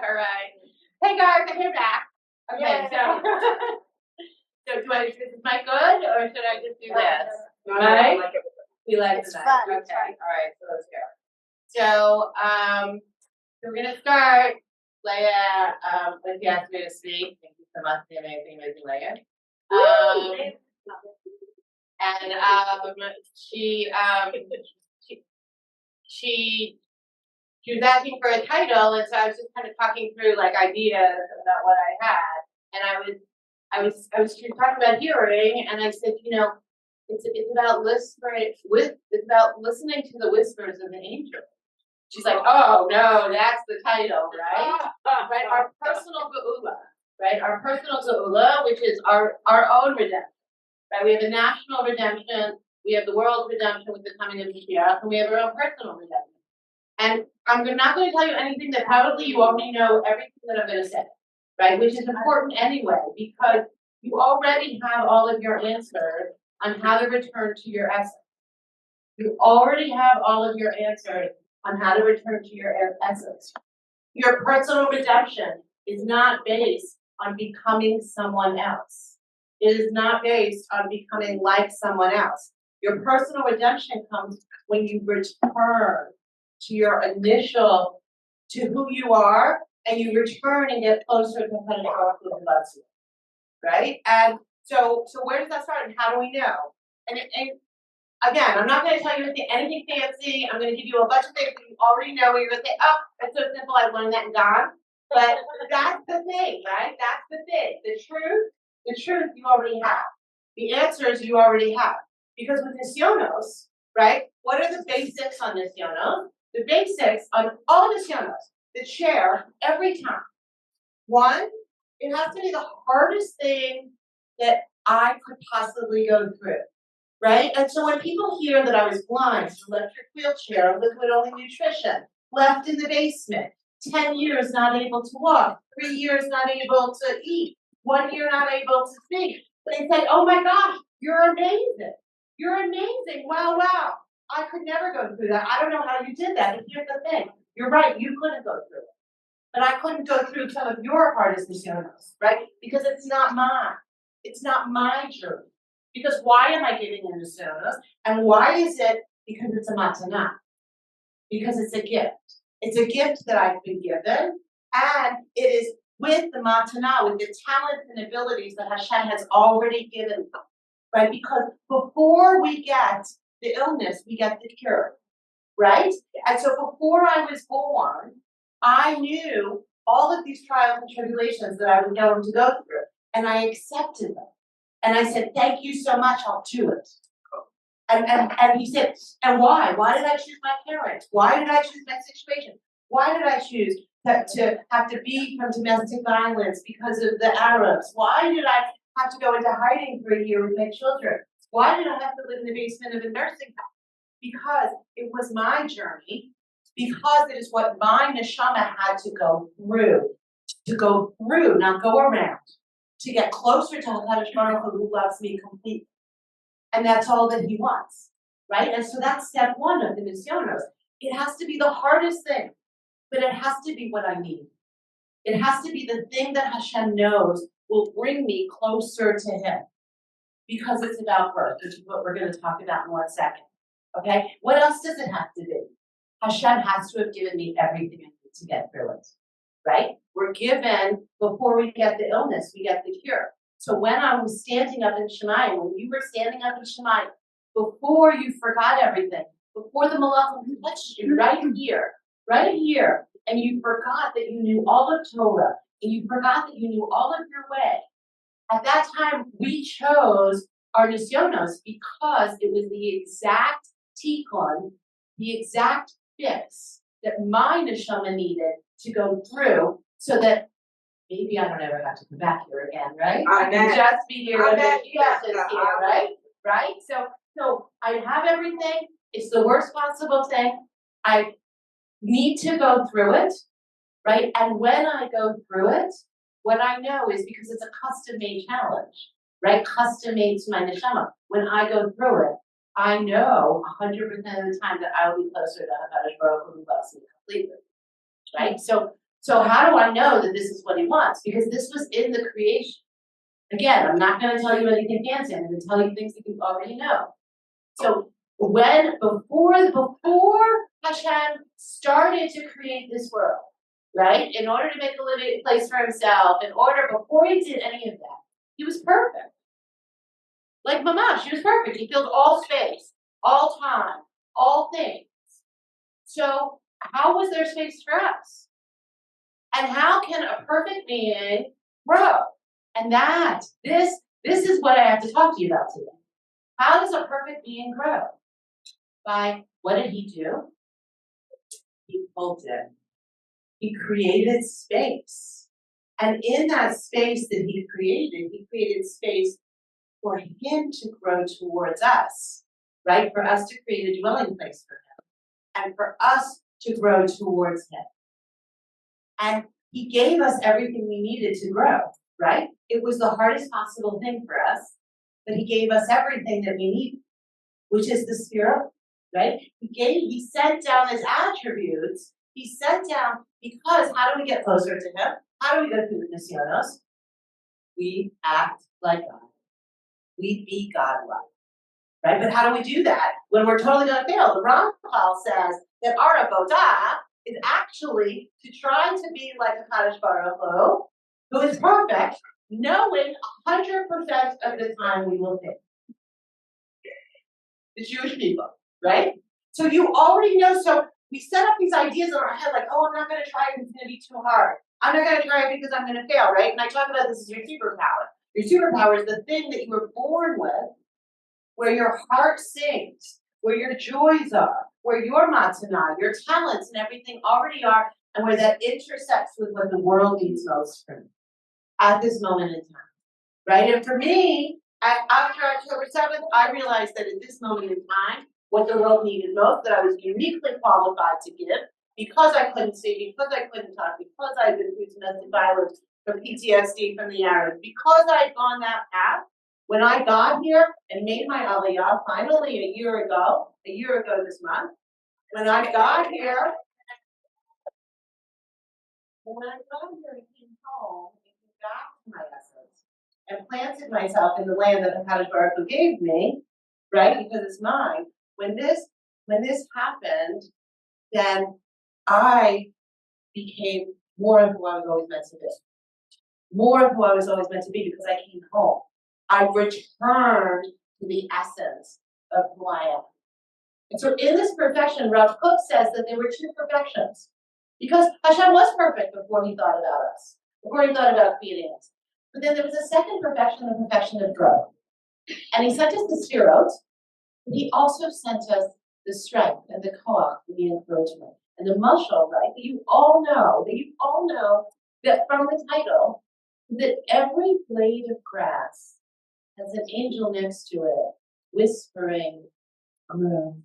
All right. Hey guys, I'm here back. Okay, so so do I? Is this mic good, or should I just do this? Right? We like It's the mic. fun, Okay. it's fun. All right. So let's go. So we're gonna start. Leah, when she asked me to speak, thank you so much, the amazing Leah. And she was asking for a title, and so I was just kind of talking through like ideas about what I had, and I was talking about hearing, and I said, you know, it's about listening to the whispers of the angels. She's like, oh no, that's the title, right? Right, our personal geula, right? Our personal geula, which is our own redemption, right? We have a national redemption, we have the world redemption with the coming of Mashiach, and we have our own personal redemption. And I'm not going to tell you anything that probably you already know everything that I'm going to say, right? Which is important anyway, because you already have all of your answers on how to return to your essence. You already have all of your answers on how to return to your essence. Your personal redemption is not based on becoming someone else. It is not based on becoming like someone else. Your personal redemption comes when you return to your initial, to who you are, and you return and get closer to Hakadosh Baruch Hu who loves you, right? And so where does that start, and how do we know? And again, I'm not going to tell you anything fancy. I'm going to give you a bunch of things that you already know, where you're going to say, oh, that's so simple, I've learned that and gone. But that's the thing, right? That's the thing. The truth you already have. The answers you already have. Because with Nisyonos, right, what are the basics on Nisyonos? The basics on all Nisyonos that share every time. One, it has to be the hardest thing that I could possibly go through. Right? And so when people hear that I was blind, electric wheelchair, liquid-only nutrition, left in the basement, 10 years not able to walk, 3 years not able to eat, 1 year not able to speak, they say, oh my gosh, you're amazing. You're amazing. Wow, wow. I could never go through that. I don't know how you did that. But here's the thing. You're right. You couldn't go through it. But I couldn't go through some of your hardest missionos, right? Because it's not mine. It's not my journey. Because why am I giving in Nisyonos? And why is it? Because it's a matana. Because it's a gift. It's a gift that I've been given. And it is with the matana, with the talents and abilities that Hashem has already given me. Right? Because before we get the illness, we get the cure. Right? And so before I was born, I knew all of these trials and tribulations that I was going to go through. And I accepted them. And I said, thank you so much, I'll do it. And he said, and why? Why did I choose my parents? Why did I choose my situation? Why did I choose to have to be from domestic violence because of the Arabs? Why did I have to go into hiding for a year with my children? Why did I have to live in the basement of a nursing home? Because it was my journey, because it is what my neshama had to go through, not go around. To get closer to Hakadosh Baruch Hu who loves me completely. And that's all that he wants, right? And so that's step one of the Nisyonos. It has to be the hardest thing, but it has to be what I need. It has to be the thing that Hashem knows will bring me closer to him. Because it's about birth, which is what we're going to talk about in 1 second. Okay? What else does it have to be? Hashem has to have given me everything I need to get through it. Right? We're given, before we get the illness, we get the cure. So when I was standing up in Shemayim, when you were standing up in Shemayim, before you forgot everything, before the Malachim touched you right here, and you forgot that you knew all of Torah, and you forgot that you knew all of your way, at that time we chose our Nisyonos because it was the exact tikkun, the exact fix that my neshama needed to go through, so that maybe I don't ever have to come back here again, right? I can just be here when Mashiach is here, right? Right? So I have everything. It's the worst possible thing. I need to go through it, right? And when I go through it, what I know is, because it's a custom-made challenge, right? Custom-made to my neshama. When I go through it, I know 100% of the time that I will be closer to Hakadosh Baruch Hu who loves me completely. Right? So So how do I know that this is what he wants? Because this was in the creation. Again, I'm not going to tell you anything fancy. I'm going to tell you things that you already know. So before Hashem started to create this world, right? In order to make a living place for himself, before he did any of that, he was perfect. Like Mamash, he was perfect. He filled all space, all time, all things. So how was there space for us? And how can a perfect being grow? And this is what I have to talk to you about today. How does a perfect being grow? By what did he do? He pulled in. He created space. And in that space that he created space for him to grow towards us, right? For us to create a dwelling place for him. And for us to grow towards him. And he gave us everything we needed to grow, right? It was the hardest possible thing for us, but he gave us everything that we needed, which is the Spirit, right? He sent down his attributes. He sent down, because how do we get closer to him? How do we go through the Nisyonos? We act like God. We be God-like, right? But how do we do that when we're totally going to fail? The Ramchal says that our avodah is actually to try to be like a Kadosh Baruch Hu, who is perfect, knowing 100% of the time we will fail. The Jewish people, right? So you already know. So we set up these ideas in our head like, oh, I'm not going to try it. It's going to be too hard. I'm not going to try it because I'm going to fail, right? And I talk about this as your superpower. Your superpower is the thing that you were born with, where your heart sings, where your joys are, where your matanah, your talents and everything already are, and where that intersects with what the world needs most from you at this moment in time, right? And for me, after October 7th, I realized that at this moment in time, what the world needed most, that I was uniquely qualified to give, because I couldn't see, because I couldn't talk, because I'd been through domestic violence, from PTSD from the Arabs, because I'd gone that path. When I got here and made my aliyah finally a year ago this month, when I got here and came home and came back to my essence and planted myself in the land that Hakadosh Baruch Hu gave me, right? Because it's mine. When this happened, then I became more of who I was always meant to be. More of who I was always meant to be because I came home. I returned to the essence of who I am. And so in this perfection, Rav Kook says that there were two perfections. Because Hashem was perfect before he thought about us, before he thought about creating us. But then there was a second perfection, the perfection of growth. And he sent us the Sefirot, but he also sent us the strength and the koach, the encouragement, and the Moshav, right? That you all know that from the title, that every blade of grass has an angel next to it, whispering, grow.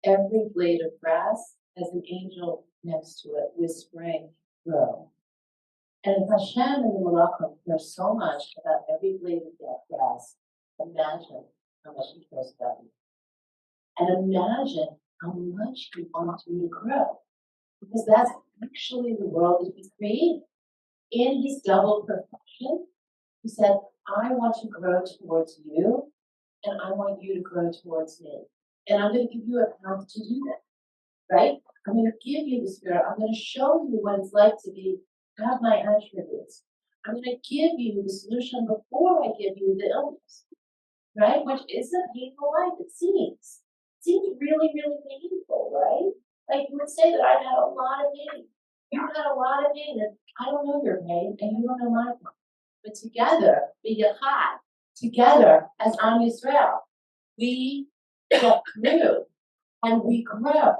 Every blade of grass has an angel next to it, whispering, grow. And if Hashem and the Malachim care so much about every blade of that grass, imagine how much he cares about you. And imagine how much he wants you to grow. Because that's actually the world that he created. In his double perfection, he said, I want to grow towards you, and I want you to grow towards me. And I'm going to give you a path to do that, right? I'm going to give you the Spirit. I'm going to show you what it's like to have my attributes. I'm going to give you the solution before I give you the illness, right? Which is a painful life, it seems. It seems really, really painful, right? Like you would say that I've had a lot of pain. You've had a lot of pain, and I don't know your pain, and you don't know my pain. But together, b'yachad, together as Am Yisrael, we get through and we grow.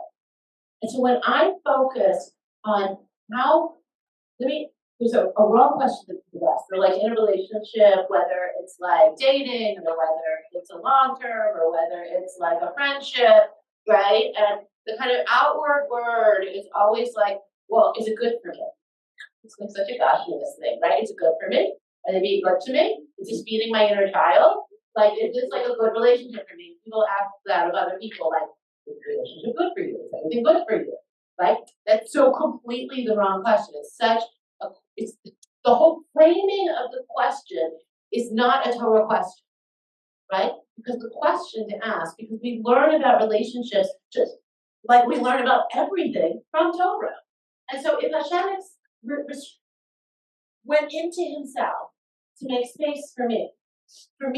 And so when I focus on there's a wrong question that people ask. They're like in a relationship, whether it's like dating or whether it's a long term or whether it's like a friendship, right? And the kind of outward word is always like, well, is it good for me? It's like such a goshiness thing, right? Is it good for me? Are they being good to me? Is this feeding my inner child? Like, is this like a good relationship for me? People ask that of other people, like, is the relationship good for you? Is everything good for you? right? That's so completely the wrong question. It's the whole framing of the question is not a Torah question, right? Because the question to ask, because we learn about relationships just like we learn about everything from Torah. And so if Hashem went into himself to make space for me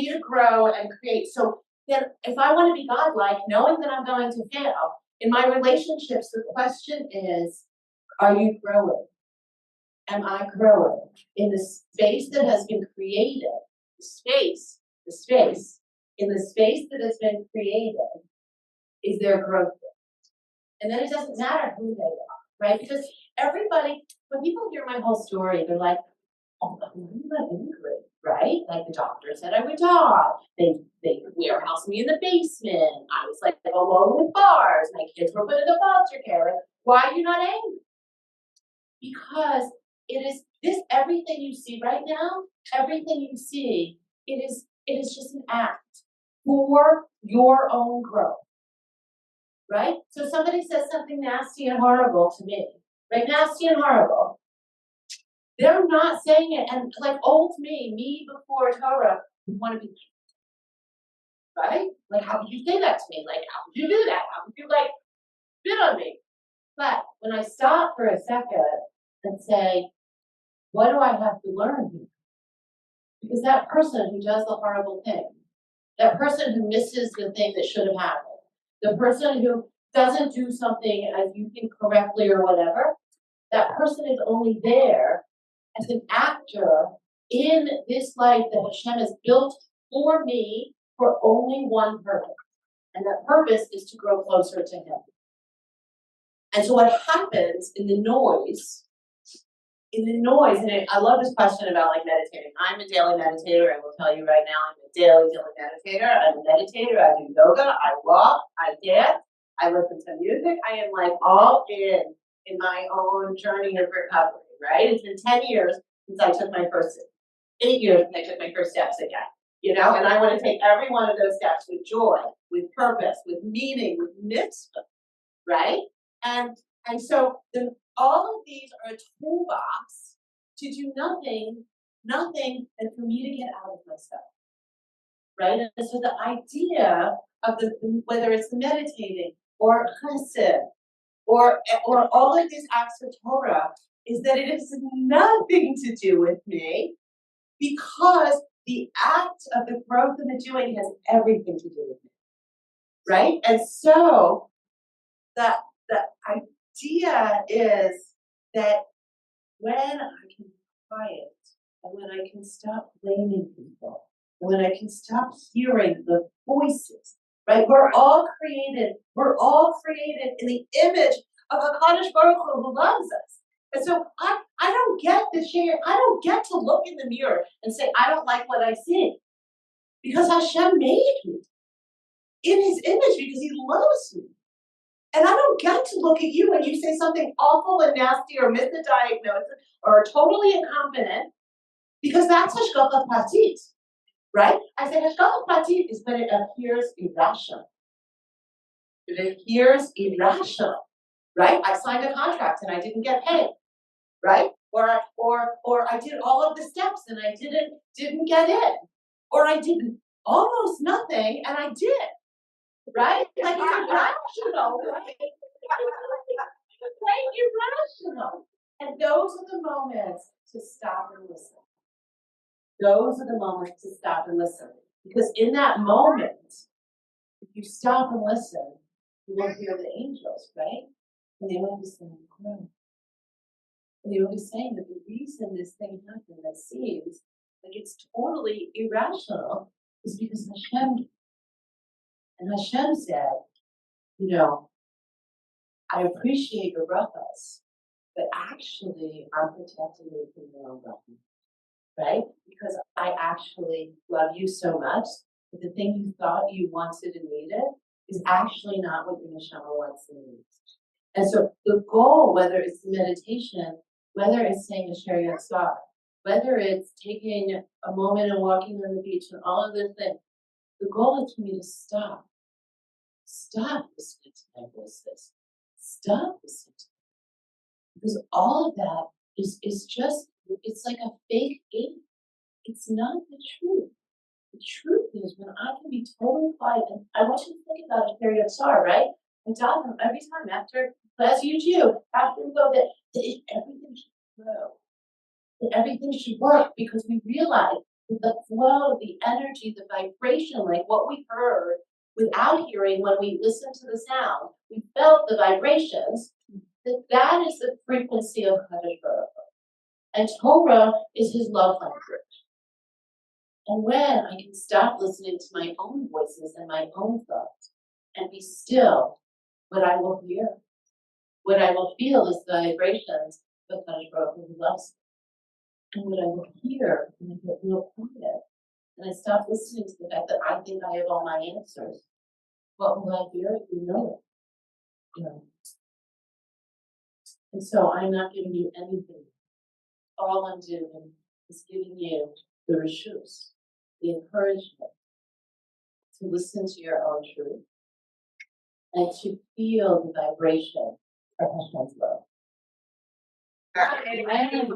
to grow and create, so then if I want to be godlike, knowing that I'm going to fail, in my relationships, the question is, are you growing? Am I growing? In the space that has been created, in the space that has been created, is there growth? And then it doesn't matter who they are, right? Because everybody, when people hear my whole story, they're like, oh, I'm not angry, right? Like the doctor said I would die. They warehoused me in the basement. I was like alone with bars. My kids were put in the foster care. Like, why are you not angry? Because it is this everything you see right now, everything you see, it is just an act for your own growth. Right? So somebody says something nasty and horrible to me, right? Nasty and horrible. They're not saying it, and like old me before Torah, would want to be, right? Like, how could you say that to me? Like, how could you do that? How could you like spit on me? But when I stop for a second and say, what do I have to learn here? Because that person who does the horrible thing, that person who misses the thing that should have happened, the person who doesn't do something as you think correctly or whatever, that person is only there as an actor in this life that Hashem has built for me for only one purpose. And that purpose is to grow closer to Him. And so what happens in the noise, and I love this question about like meditating. I'm a daily meditator. I will tell you right now, I'm a daily meditator. I'm a meditator. I do yoga. I walk. I dance. I listen to music. I am like all in my own journey of recovery, right? It's been 10 years since I took my first, 8 years since I took my first steps again, you know? And I want to take every one of those steps with joy, with purpose, with meaning, with mitzvah, right? And so all of these are a toolbox to do nothing than for me to get out of myself, right? And so the idea of whether it's meditating or chesed or all of these acts of Torah is that it has nothing to do with me, because the act of the growth and the doing has everything to do with me, right? And so the idea is that when I can be quiet, and when I can stop blaming people, and when I can stop hearing the voices, right? We're all created in the image of HaKadosh Baruch Hu who loves us. And so I don't get I don't get to look in the mirror and say, I don't like what I see. Because Hashem made me in His image, because He loves me. And I don't get to look at you when you say something awful and nasty or miss the diagnosis or are totally incompetent, because that's hashgacha pratit, right? I say hashgacha pratit is when it appears irrational. It appears irrational, right? I signed a contract and I didn't get paid, right? Or I did all of the steps and I didn't get in, or I did almost nothing and I did. Right? Like it's irrational, right? Like irrational. And those are the moments to stop and listen. Those are the moments to stop and listen. Because in that moment, if you stop and listen, you will hear the angels, right? And they will be saying, grow. And they will be saying that the reason this thing happened that seems like it's totally irrational is because Hashem. And Hashem said, you know, I appreciate your brachas, but actually I'm protecting you from your own brachas, right? Because I actually love you so much that the thing you thought you wanted and needed is actually not what your neshama wants and needs. And so the goal, whether it's meditation, whether it's saying a Shir Yatzar, whether it's taking a moment and walking on the beach and all of those things, the goal is for me to stop listening to my voices. Stop listening to Because all of that is just, it's like a fake game. It's not the truth. The truth is when I can be totally quiet, and I want you to think about a period of sorrow, right? I tell them every time after, as you do, after we go that everything should flow, that everything should work because we realize that the flow, the energy, the vibration, like what we heard without hearing when we listened to the sound, we felt the vibrations, that is the frequency of Kadosh Baruch Hu. And Torah is his love language. And when I can stop listening to my own voices and my own thoughts and be still, what I will hear, what I will feel is the vibrations of Kadosh Baruch Hu who loves me. And what I will hear when I get real quiet and I stop listening to the fact that I think I have all my answers, what will I hear? You know it. You know. And so I'm not giving you anything. All I'm doing is giving you the reshus, the encouragement to listen to your own truth and to feel the vibration of Hashem's love. Amen.